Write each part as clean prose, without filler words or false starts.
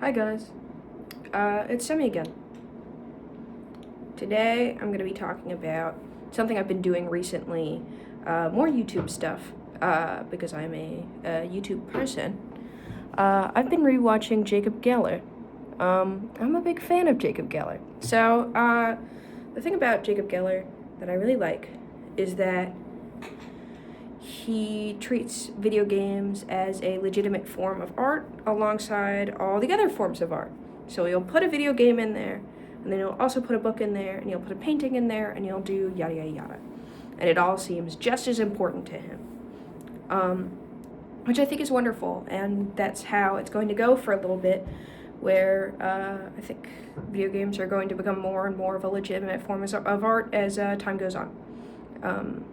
Hi guys, it's Semi again. Today I'm going to be talking about something I've been doing recently, more YouTube stuff, because I'm a YouTube person. I've been rewatching Jacob Geller. I'm a big fan of Jacob Geller. So, the thing about Jacob Geller that I really like is that he treats video games as a legitimate form of art alongside all the other forms of art. So he'll put a video game in there, and then he'll also put a book in there, and he'll put a painting in there, and he'll do yada yada yada. And it all seems just as important to him. Which I think is wonderful, and that's how it's going to go for a little bit, where I think video games are going to become more and more of a legitimate form of art as time goes on.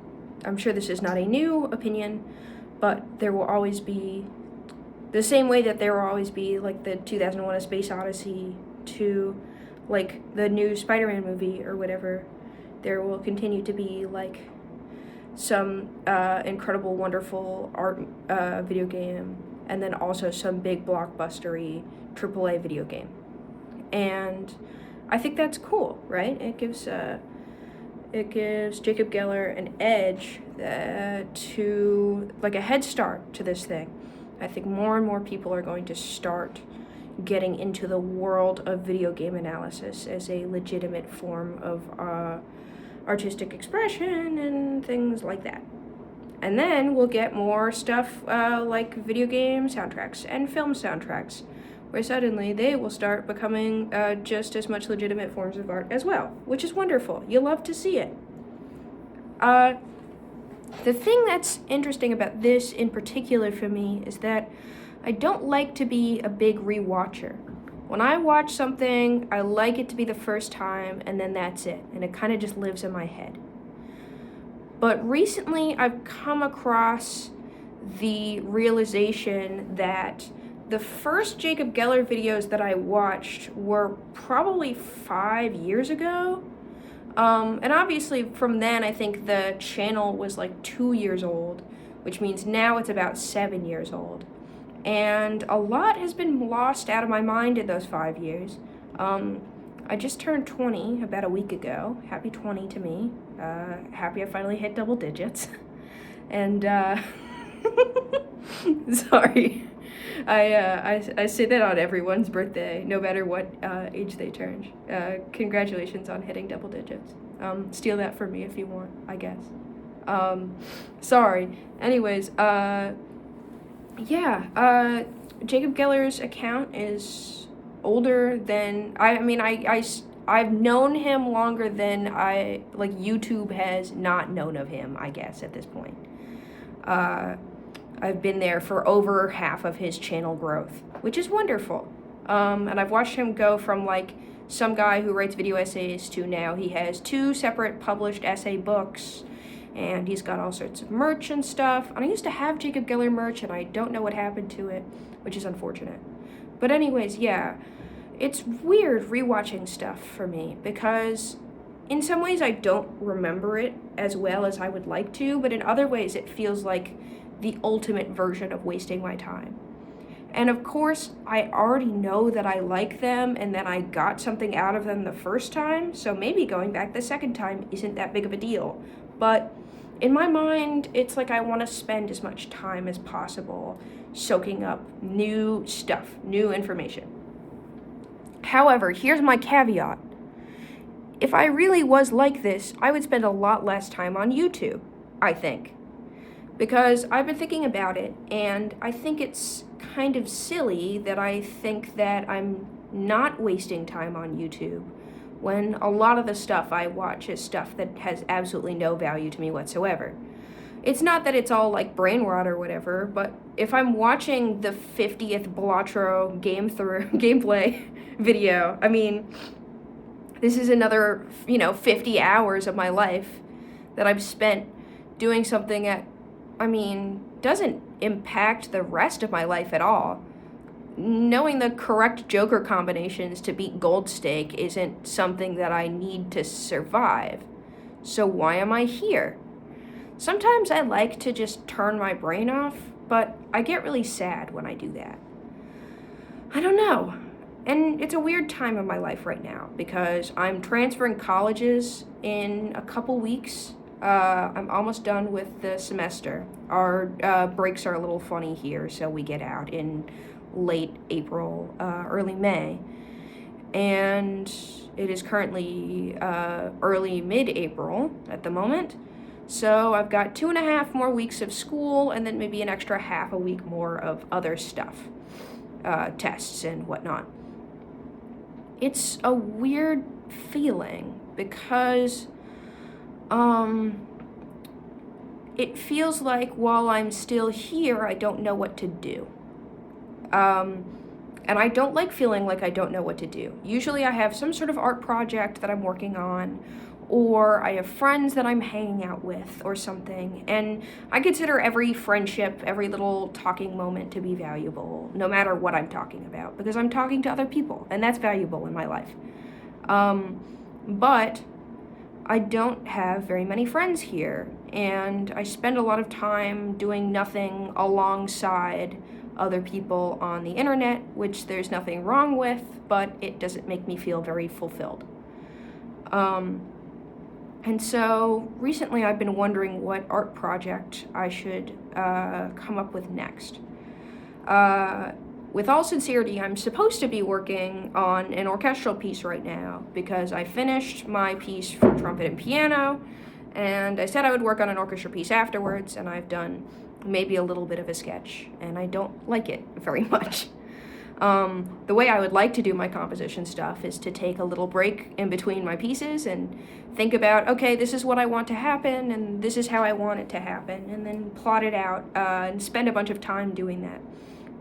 I'm sure this is not a new opinion, but there will always be, the same way that there will always be, like, the 2001 A Space Odyssey to, like, the new Spider-Man movie or whatever, there will continue to be, like, some incredible, wonderful art video game, and then also some big blockbustery AAA video game. And I think that's cool, right? It gives Jacob Geller an edge to, like, a head start to this thing. I think more and more people are going to start getting into the world of video game analysis as a legitimate form of artistic expression and things like that. And then we'll get more stuff like video game soundtracks and film soundtracks, where suddenly they will start becoming just as much legitimate forms of art as well, which is wonderful. You love to see it. The thing that's interesting about this in particular for me is that I don't like to be a big rewatcher. When I watch something, I like it to be the first time, and then that's it, and it kind of just lives in my head. But recently, I've come across the realization that the first Jacob Geller videos that I watched were probably 5 years ago. And obviously from then, I think the channel was like 2 years old, which means now it's about 7 years old. And a lot has been lost out of my mind in those 5 years. I just turned 20 about a week ago. Happy 20 to me. Happy I finally hit double digits. And, sorry. I say that on everyone's birthday, no matter what age they turn. Congratulations on hitting double digits. Steal that from me if you want, I guess. Sorry. Anyways, Jacob Geller's account is older than, I've known him longer than YouTube has not known of him, I guess, at this point. I've been there for over half of his channel growth, which is wonderful. And I've watched him go from, like, some guy who writes video essays to now he has 2 separate published essay books, and he's got all sorts of merch and stuff. And I used to have Jacob Geller merch, and I don't know what happened to it, which is unfortunate. But anyways, yeah, it's weird rewatching stuff for me, because in some ways I don't remember it as well as I would like to, but in other ways it feels like the ultimate version of wasting my time. And of course, I already know that I like them and that I got something out of them the first time, so maybe going back the second time isn't that big of a deal. But in my mind, it's like I want to spend as much time as possible soaking up new stuff, new information. However, here's my caveat. If I really was like this, I would spend a lot less time on YouTube, I think. Because I've been thinking about it, and I think it's kind of silly that I think that I'm not wasting time on YouTube when a lot of the stuff I watch is stuff that has absolutely no value to me whatsoever. It's not that it's all like brain rot or whatever, but if I'm watching the 50th Balatro gameplay video, this is another, 50 hours of my life that I've spent doing something that, doesn't impact the rest of my life at all. Knowing the correct Joker combinations to beat Goldstake isn't something that I need to survive. So why am I here? Sometimes I like to just turn my brain off, but I get really sad when I do that. I don't know. And it's a weird time in my life right now because I'm transferring colleges in a couple weeks. I'm almost done with the semester. Our breaks are a little funny here, so we get out in late April, early May. And it is currently early mid-April at the moment. So I've got 2.5 more weeks of school and then maybe an extra half a week more of other stuff, tests and whatnot. It's a weird feeling because it feels like while I'm still here, I don't know what to do. And I don't like feeling like I don't know what to do. Usually I have some sort of art project that I'm working on, or I have friends that I'm hanging out with or something. And I consider every friendship, every little talking moment to be valuable, no matter what I'm talking about, because I'm talking to other people, and that's valuable in my life. But I don't have very many friends here, and I spend a lot of time doing nothing alongside other people on the internet, which there's nothing wrong with, but it doesn't make me feel very fulfilled. And so recently I've been wondering what art project I should come up with next. With all sincerity, I'm supposed to be working on an orchestral piece right now because I finished my piece for trumpet and piano, and I said I would work on an orchestra piece afterwards, and I've done maybe a little bit of a sketch, and I don't like it very much. The way I would like to do my composition stuff is to take a little break in between my pieces and think about, okay, this is what I want to happen, and this is how I want it to happen, and then plot it out and spend a bunch of time doing that.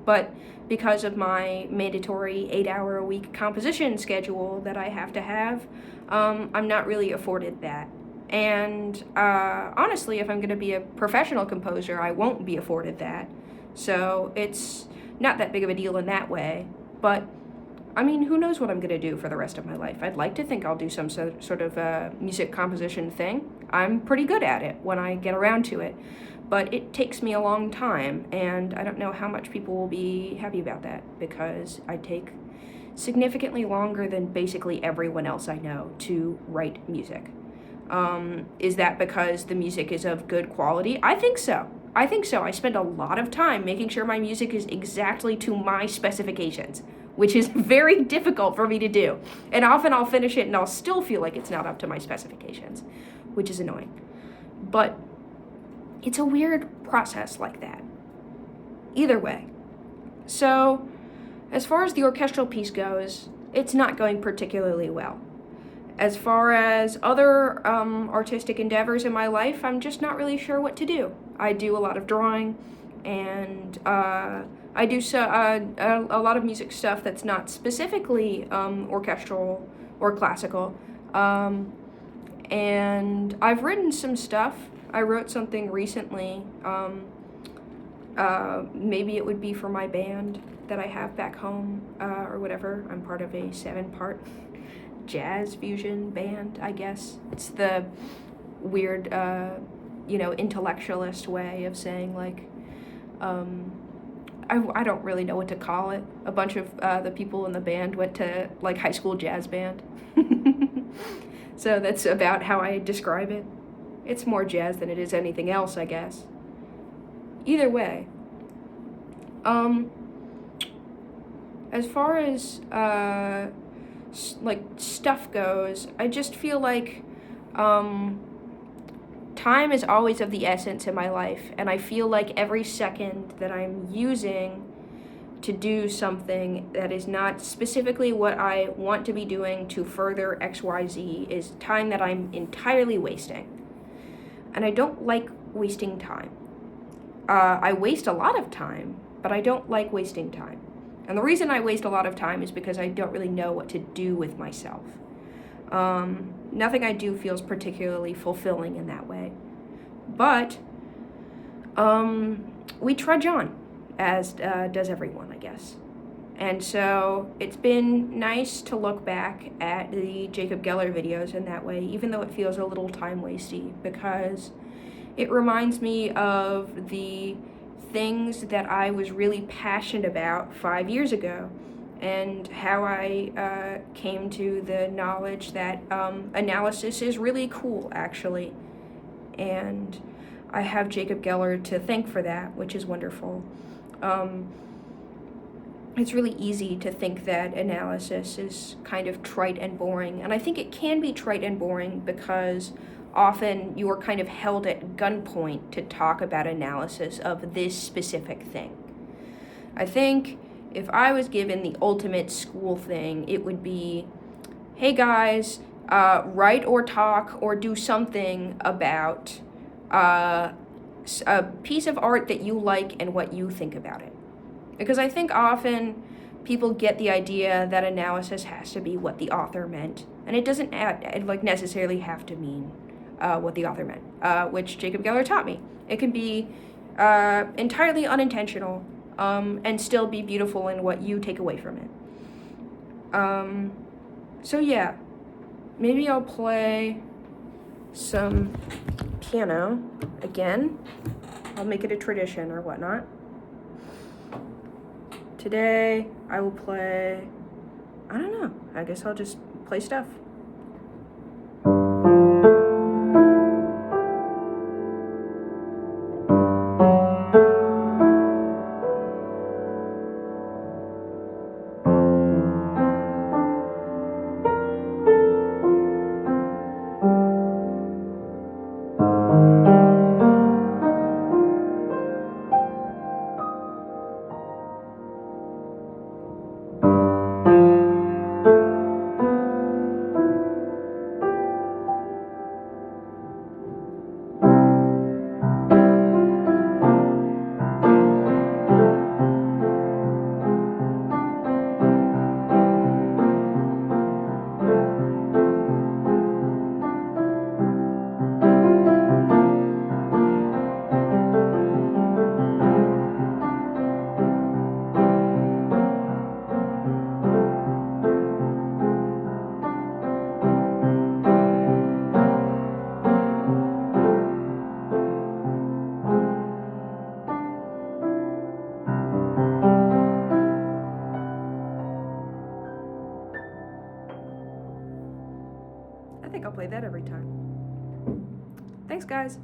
But because of my mandatory 8-hour-a-week composition schedule that I have to have, I'm not really afforded that. And honestly, if I'm going to be a professional composer, I won't be afforded that. So it's not that big of a deal in that way. But, I mean, who knows what I'm going to do for the rest of my life. I'd like to think I'll do some sort of music composition thing. I'm pretty good at it when I get around to it. But it takes me a long time, and I don't know how much people will be happy about that, because I take significantly longer than basically everyone else I know to write music. Is that because the music is of good quality? I think so. I spend a lot of time making sure my music is exactly to my specifications, which is very difficult for me to do. And often I'll finish it and I'll still feel like it's not up to my specifications, which is annoying. But it's a weird process like that. Either way. So, as far as the orchestral piece goes, it's not going particularly well. As far as other artistic endeavors in my life, I'm just not really sure what to do. I do a lot of drawing, and I do a lot of music stuff that's not specifically orchestral or classical. And I've written some stuff. I wrote something recently. Maybe it would be for my band that I have back home, or whatever. I'm part of a 7-part jazz fusion band, I guess. It's the weird, intellectualist way of saying, like, I don't really know what to call it. A bunch of the people in the band went to, like, high school jazz band. So that's about how I describe it. It's more jazz than it is anything else, I guess. Either way, as far as stuff goes, I just feel like time is always of the essence in my life, and I feel like every second that I'm using to do something that is not specifically what I want to be doing to further XYZ is time that I'm entirely wasting. And I don't like wasting time. I waste a lot of time, but I don't like wasting time. And the reason I waste a lot of time is because I don't really know what to do with myself. Nothing I do feels particularly fulfilling in that way. But we trudge on, as does everyone, I guess. And so it's been nice to look back at the Jacob Geller videos in that way, even though it feels a little time-wasty, because it reminds me of the things that I was really passionate about 5 years ago, and how I came to the knowledge that analysis is really cool, actually. And I have Jacob Geller to thank for that, which is wonderful. It's really easy to think that analysis is kind of trite and boring, and I think it can be trite and boring because often you are kind of held at gunpoint to talk about analysis of this specific thing. I think if I was given the ultimate school thing, it would be, hey guys, write or talk or do something about a piece of art that you like and what you think about it. Because I think often people get the idea that analysis has to be what the author meant, and it doesn't necessarily have to mean what the author meant, which Jacob Geller taught me. It can be entirely unintentional and still be beautiful in what you take away from it. So yeah, maybe I'll play some piano again. I'll make it a tradition or whatnot. Today, I will play, I don't know, I guess I'll just play stuff. I think I'll play that every time. Thanks, guys.